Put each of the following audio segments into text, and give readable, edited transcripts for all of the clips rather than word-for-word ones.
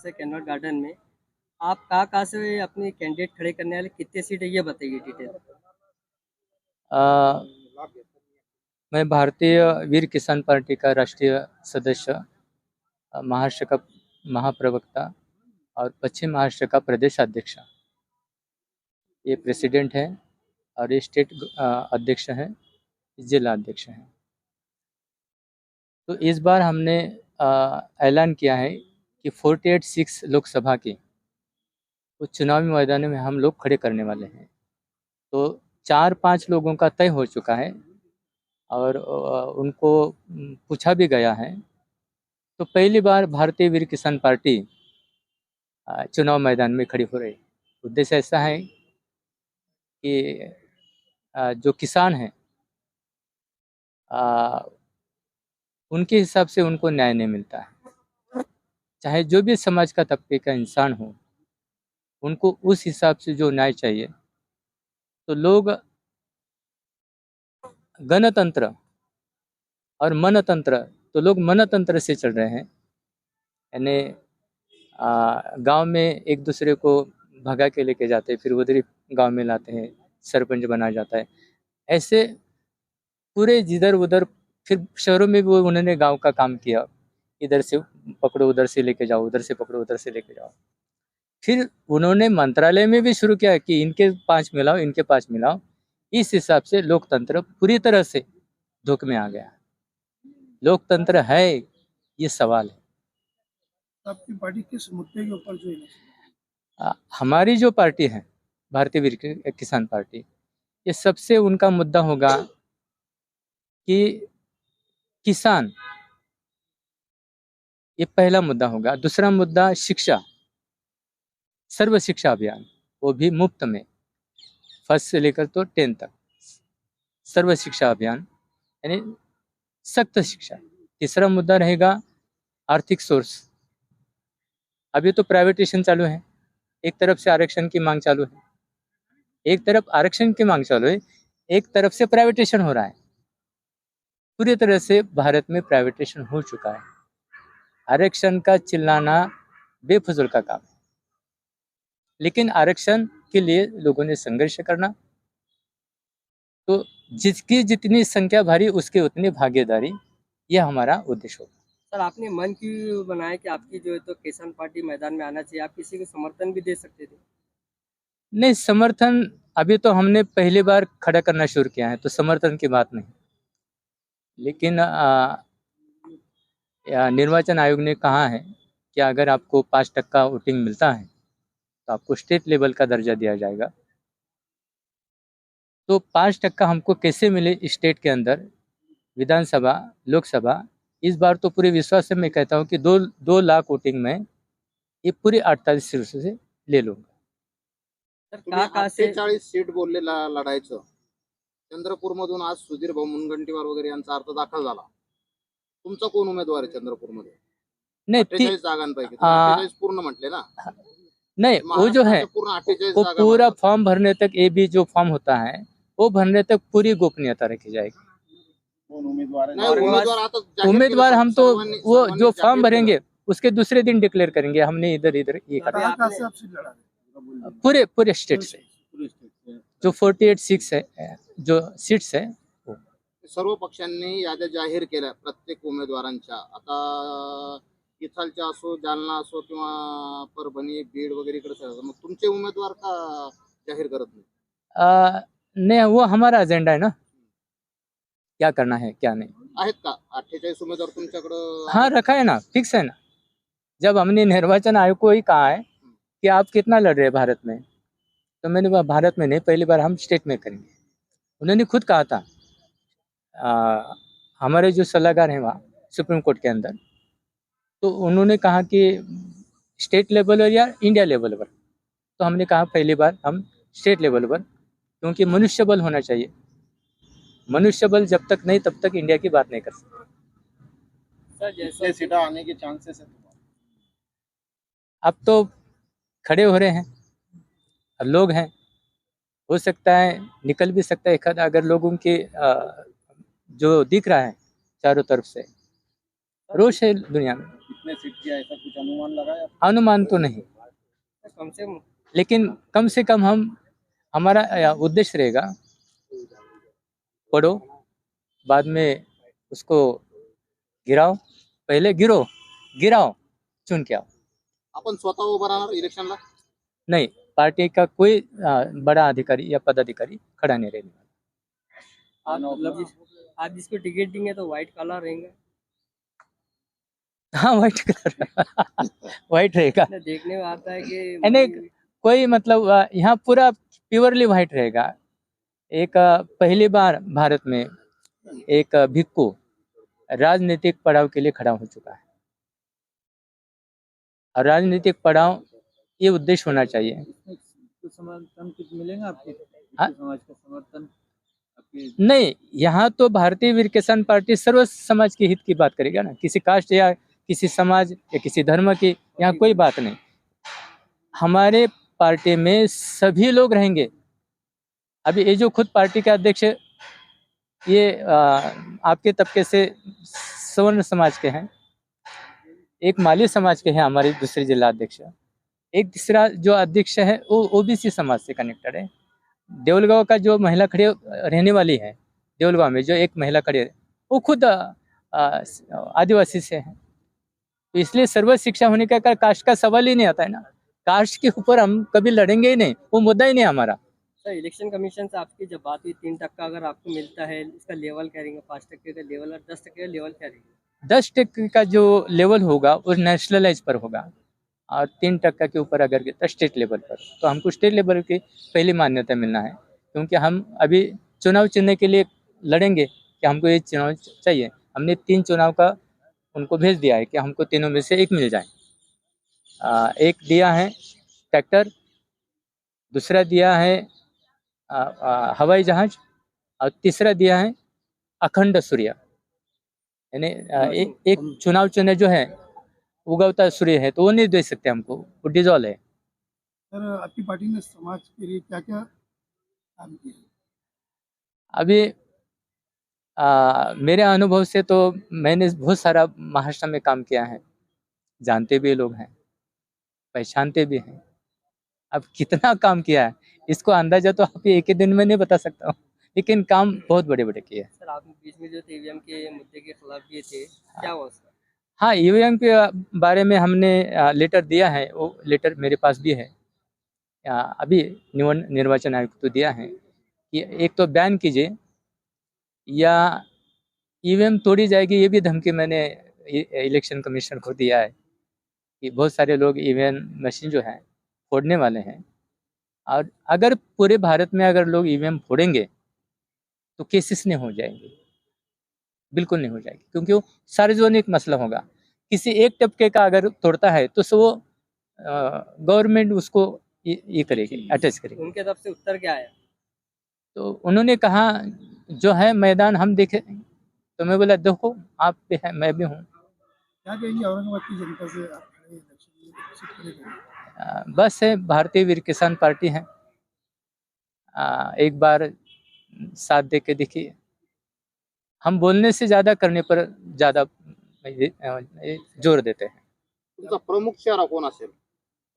है cannot garden में। आप कहाँ से अपने कैंडिडेट खड़े करने वाले, कितने सीट है ये बताइए डिटेल। अ, मैं भारतीय वीर किसान पार्टी का राष्ट्रीय सदस्य, महाराष्ट्र का महाप्रवक्ता और पश्चिम महाराष्ट्र का प्रदेश अध्यक्ष, ये प्रेसिडेंट है और ये स्टेट अध्यक्ष हैं, जिला अध्यक्ष हैं। तो इस बार हमने ऐलान किया है कि 48 लोकसभा की उस चुनावी मैदान में हम लोग खड़े करने वाले हैं। तो 4-5 लोगों का तय हो चुका है और उनको पूछा भी गया है। तो पहली बार भारतीय वीर किसान पार्टी चुनाव मैदान में खड़ी हो रही। उद्देश्य ऐसा है कि जो किसान हैं उनके हिसाब से उनको न्याय नहीं मिलता है। चाहे जो भी समाज का तबके का इंसान हो, उनको उस हिसाब से जो न्याय चाहिए। तो लोग गणतंत्र और मनतंत्र, तो लोग मनतंत्र से चल रहे हैं, यानी गांव में एक दूसरे को भगा के लेके जाते हैं, फिर उधर ही गाँव में लाते हैं, सरपंच बनाया जाता है। ऐसे पूरे जिधर उधर, फिर शहरों में भी उन्होंने गांव का काम किया, इधर से पकड़ो उधर से लेके जाओ, उधर से पकड़ो उधर से लेके जाओ। फिर उन्होंने मंत्रालय में भी शुरू किया कि इनके 5 मिलाओ, इनके 5 मिलाओ। इस हिसाब से लोकतंत्र पूरी तरह से धोख में आ गया। लोकतंत्र है, ये सवाल है। आपकी पार्टी किस मुद्दे के ऊपर जो हमारी जो पार्टी है भारतीय वीर किसान पार्टी, ये सबसे उनका मुद्दा होगा कि किसान, ये पहला मुद्दा होगा। दूसरा मुद्दा शिक्षा, सर्व शिक्षा अभियान, वो भी मुफ्त में, फर्स्ट से लेकर तो 10 तक सर्व शिक्षा अभियान, यानी सख्त शिक्षा। तीसरा मुद्दा रहेगा आर्थिक सोर्स। अभी तो प्राइवेटेशन चालू है, एक तरफ से आरक्षण की मांग चालू है, एक तरफ आरक्षण की मांग चालू है, एक तरफ से प्राइवेटेशन हो रहा है। पूरी तरह से भारत में प्राइवेटेशन हो चुका है। आरक्षण का चिल्लाना बेफजूल का काम है, लेकिन आरक्षण के लिए लोगों ने संघर्ष करना। तो जिसकी जितनी संख्या भारी, उसकी उतनी भागीदारी, यह हमारा उद्देश्य होगा। सर, आपने मन क्यों बनाया कि आपकी जो है तो किसान पार्टी मैदान में आना चाहिए? आप किसी को समर्थन भी दे सकते थे। नहीं, समर्थन अभी तो हमने पहली बार खड़ा करना शुरू किया है, तो समर्थन की बात नहीं। लेकिन निर्वाचन आयोग ने कहा है कि अगर आपको 5% वोटिंग मिलता है तो आपको स्टेट लेवल का दर्जा दिया जाएगा। तो 5% हमको कैसे मिले स्टेट के अंदर, विधानसभा, लोकसभा? इस बार तो पूरे विश्वास से मैं कहता हूँ कि 2 लाख वोटिंग में ये पूरे 48 सीटों से ले लूँगा। कहाँ से 48 सीट बोलले लढायचं, चंद्रपूरमधून आज सुधीर भाऊ मुनगंटीवार वगैरे यांचा अर्ज दाखल झाला। तुमचा कोण उमेदवार आहे चंद्रपूरमध्ये? नहीं, 48 जागांपैकी 48 पूर्ण म्हटले ना? नहीं, वो जो है पूर्ण 48 वो जागा पूरा फॉर्म भरने तक, ये भी जो फॉर्म होता है वो भरने तक पूरी गोपनीयता रखी जाएगी। उम्मीदवार हम तो वो जो फॉर्म भरेंगे उसके दूसरे दिन डिक्लेयर करेंगे। हमने इधर ये करा पूरे स्टेट से जो 48 है, जो सीट्स है। सर्व पक्षांनी याद्या जाहीर केल्या प्रत्येक उमेदवारांच्या। आता इथालच्या असो, जालना असो किंवा परभणी, बीड वगैरे इकडे, मग तुमचे उमेदवार का जाहीर करत नाही? नहीं, वो हमारा एजेंडा है ना, क्या करना है क्या नहीं। आहेत का 48 उमेदवार तुमच्याकडे? हाँ, रखा है ना, फिक्स है ना। जब हमने निर्वाचन आयोग को ही कहा है कि आप कितना लड़ रहे हैं भारत में, तो मैंने कहा भारत में नहीं, पहली बार हम स्टेट में करेंगे। उन्होंने खुद कहा था, हमारे जो सलाहकार हैं वहाँ सुप्रीम कोर्ट के अंदर, तो उन्होंने कहा कि स्टेट लेवल पर या इंडिया लेवल पर। तो हमने कहा पहली बार हम स्टेट लेवल पर, क्योंकि मनुष्य बल होना चाहिए। मनुष्य बल जब तक नहीं तब तक इंडिया की बात नहीं कर सकते। सर, जैसे सीधा आने के चांसेस है अब तो खड़े हो रहे हैं, अब लोग हैं, हो सकता है निकल भी सकता है एक आध, अगर लोगों के जो दिख रहा है चारों तरफ से। रोष है दुनिया में। कितने सीट किया ऐसा कुछ अनुमान लगाया? अनुमान तो नहीं, कम से कम लेकिन कम से कम हमारा उद्देश्य रहेगा, पढ़ो, बाद में उसको गिराओ, पहले गिराओ, चुन के आओ। आपण स्वतः उभं राहणार इलेक्शनला? नहीं, पार्टी का कोई बड़ा अधिकारी या पदाधिकारी खड़ा नहीं रहने वाला। आप मतलब आप जिसको टिकट देंगे तो व्हाइट कलर रहेंगे। हाँ, व्हाइट कलर व्हाइट रहेगा। देखने में आता है कि यानी कोई मतलब यहाँ पूरा प्योरली व्हाइट रहेगा। एक पहली बार भारत में एक भिक्खु राजनीतिक पड़ाव के लिए खड़ा हो चुका है, और राजनीतिक पड़ाव ये उद्देश्य होना चाहिए। समर्थन कुछ मिलेगा आपके हाँ? समाज का समर्थन आपके? नहीं, यहाँ तो भारतीय वीर किसान पार्टी सर्व समाज के हित की बात करेगा ना, किसी कास्ट या किसी समाज या किसी धर्म की यहाँ कोई बात नहीं। हमारे पार्टी में सभी लोग रहेंगे। अभी ये जो खुद पार्टी के अध्यक्ष ये आपके तबके से सवर्ण समाज के हैं, एक माली समाज के हैं हमारे दूसरे जिला अध्यक्ष, एक तीसरा जो अध्यक्ष है वो ओबीसी समाज से कनेक्टेड है। देवलगांव का जो महिला खड़ी रहने वाली है, देवलगांव में जो एक महिला खड़ी है वो खुद आदिवासी से है। तो इसलिए सर्व शिक्षा होने का कास्ट का सवाल ही नहीं आता है ना। कास्ट के ऊपर हम कभी लड़ेंगे ही नहीं, वो मुद्दा ही नहीं हमारा। सर, इलेक्शन कमीशन से आपकी जब बात हुई 3% अगर आपको मिलता है, इसका लेवल क्या रहेगा? 5% का लेवल और 10% का लेवल क्या रहेगा? 10% का जो लेवल होगा वो नेशनलाइज पर होगा, और 3% के ऊपर अगर तो स्टेट लेवल पर। तो हमको स्टेट लेवल की पहली मान्यता मिलना है, क्योंकि हम अभी चुनाव चुनने के लिए लड़ेंगे कि हमको ये चुनाव चाहिए। हमने 3 चुनाव का उनको भेज दिया है कि हमको तीनों में से एक मिल जाए। एक दिया है ट्रैक्टर, दूसरा दिया है हवाई जहाज, और तीसरा दिया है अखंड सूर्य। यानी एक चुनाव चुने जो है उगवता सूर्य है, तो वो नहीं दे सकते हमको, वो डिजॉल्व है। सर, आपकी पार्टी ने समाज के लिए क्या क्या काम किया? अभी मेरे अनुभव से तो मैंने बहुत सारा महाराष्ट्र में काम किया है, जानते भी लोग हैं, पहचानते भी हैं। अब कितना काम किया है इसको अंदाजा तो आप एक ही दिन में नहीं बता सकता हूँ, लेकिन काम बहुत बड़े बड़े किए हैं। सर, आप बीच में जो थे ईवीएम के मुद्दे के खिलाफ किए थे, क्या हुआ उसका? हाँ, ईवीएम के बारे में हमने लेटर दिया है, वो लेटर मेरे पास भी है। अभी निर्वाचन आयोग को दिया है कि एक तो बैन कीजिए, या ईवीएम तोड़ी जाएगी, ये भी धमकी मैंने इलेक्शन कमीशन को दिया है कि बहुत सारे लोग ईवीएम मशीन जो है फोड़ने वाले हैं, और अगर पूरे भारत में अगर लोग ईवीएम फोड़ेंगे तो केसेस नहीं हो जाएंगे, बिल्कुल नहीं हो जाएगी, क्योंकि वो सार्वजनिक मसला होगा। किसी एक तबके का अगर तोड़ता है तो वो गवर्नमेंट उसको ये करेगी, अटैच करेगी। उनके तरफ से उत्तर क्या आया? तो उन्होंने कहा जो है मैदान हम देखे। तो मैं बोला देखो आप भी है, मैं भी हूँ। क्या कहेंगे औरंगाबाद की जनता से? आप खड़े इलेक्शन में सीट खड़े करेंगे? बस है, भारतीय वीर किसान पार्टी है, एक बार साथ दे के देखिए। हम बोलने से ज्यादा करने पर ज्यादा जोर देते हैं। तुमचा प्रमुख चेहरा कोण असेल?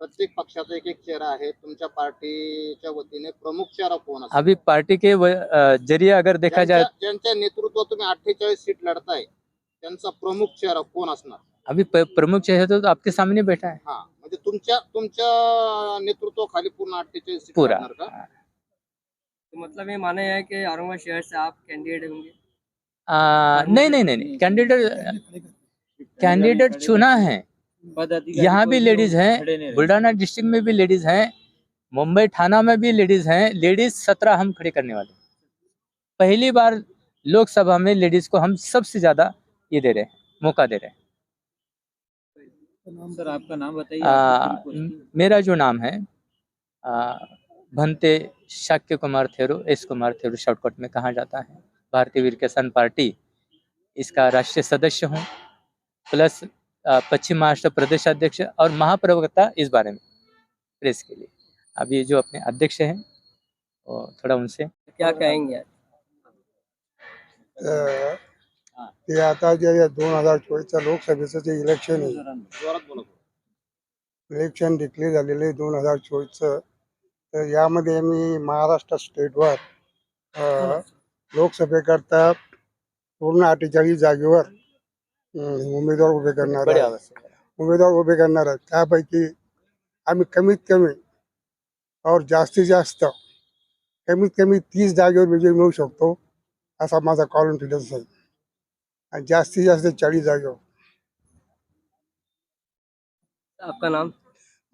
प्रत्येक पक्षाचा एक एक चेहरा आहे, तुमच्या पार्टीच्या वतीने प्रमुख चेहरा कोण असेल? अभी पार्टी के जरिए अगर देखा जाए, ज्यांच्या नेतृत्वात तुम्ही 48 सीट लढताय त्यांचा प्रमुख चेहरा कोण असणार? अभी प्रमुख चेहरा तो आपके सामने बैठा है। हाँ, म्हणजे तुमच्या नेतृत्वाखाली पूर्ण 48 सीट पूरा लढणार का? तो मतलब ये माना है कि औरंगाबाद शहर से आप कैंडिडेट होंगे? नहीं, कैंडिडेट चुना है। यहाँ भी लेडीज हैं, बुल्ढाना डिस्ट्रिक्ट में भी लेडीज हैं, मुंबई थाना में भी लेडीज हैं। लेडीज 17 हम खड़े करने वाले। पहली बार लोकसभा में लेडीज को हम सबसे ज्यादा ये दे रहे हैं, मौका दे रहे हैं। सर, आपका नाम बताइए। मेरा जो नाम है भंते शाक्य कुमार थेरो, एस कुमार थेरो शॉर्टकट में कहा जाता है। भारतीय वीर किसान पार्टी इसका राष्ट्रीय सदस्य हूँ, प्लस पश्चिम महाराष्ट्र प्रदेश अध्यक्ष और महाप्रवक्ता इस बारे में प्रेस के लिए। अभी जो अपने अध्यक्ष हैं वो थोड़ा उनसे क्या कहेंगे? ते आता जे 2024च्या लोकसभेचं जे इलेक्शन आहे, जोरात बोला. इलेक्शन डिक्लेअर झालेलं आहे 2024चं. तर यामध्ये मी महाराष्ट्र स्टेटवर लोकसभेकरता पूर्ण 48 जागेवर उमेदवार उभे करणार बड़ी आहे. आवश्यक है. उमेदवार उभे करणार आहे. त्यापैकी आम्ही कमीत कमी और जास्तीत जास्त कमीत कमी 30 जागेवर विजय मिळू शकतो असा माझा कॉन्फिडन्स आहे. आणि जास्तीत जास्त 40 जागेवर. आपका नाम?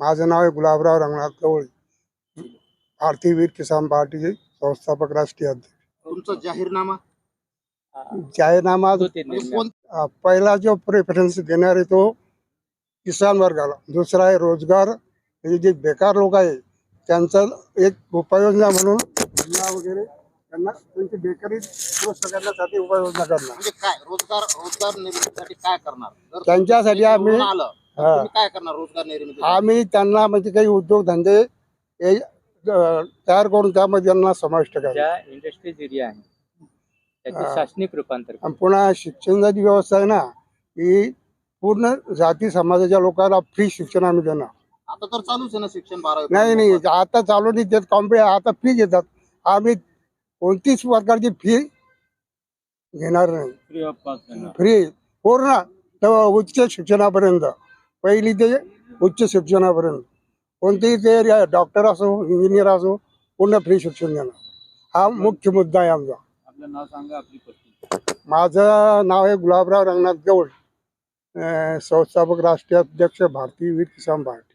माझं नाव आहे गुलाबराव रंगनाथ गवळी, भारतीय वीर किसान पार्टीचे संस्थापक राष्ट्रीय अध्यक्ष. तुमचा जाहीरनामा जाहीरनामा दो तीन म्हणजे दिन में कोण पहिला जो प्रेफरन्स देणार आहे तो किसान वर्गाला. दुसरा आहे रोजगार, म्हणजे जे बेकार लोक आहे त्यांचा एक उपाययोजना म्हणून धंदा वगैरे त्यांना त्यांची बेकारी दुरुस्त करण्यासाठी उपाययोजना करणार. म्हणजे काय रोजगार निर्मितीसाठी काय करणार? जर त्यांच्यासाठी तुम्ही आम्ही- निवडून आलं तर हा. तुम्ही काय करणार रोजगार निर्मिती? आम्ही त्यांना म्हणजे काही उद्योगधंदे हे तयार करून त्यामध्ये त्यांना समाविष्ट करा. ज्या इंडस्ट्रीज एरिया आहे त्याचे हा. शासनिक रूपांतर आणि पुन्हा शिक्षणाची व्यवस्था आहे ना, ही पूर्ण जाती समाजाच्या लोकांना फ्री शिक्षण आम्ही देणार. आता तर चालूच आहे ना शिक्षण 12वी नाही आता चालू नाही देत. आता फी घेतात. आम्ही कोणतीच प्रकारची फी घेणार नाही. फ्री ऑफ कॉस्ट देणार. फ्री पूर्ण तर उच्च शिक्षणापर्यंत, पहिली ते उच्च शिक्षणापर्यंत कोणतेही ते डॉक्टर असो इंजिनियर असो पूर्ण फ्री शिक्षण देणार. हा मुख्य मुद्दा आहे आमचा. आपलं नाव सांगा, आपली पत्नी. माझं नाव आहे गुलाबराव रंगनाथ गवळ, संस्थापक राष्ट्रीय अध्यक्ष भारतीय वीर किसान पार्टी.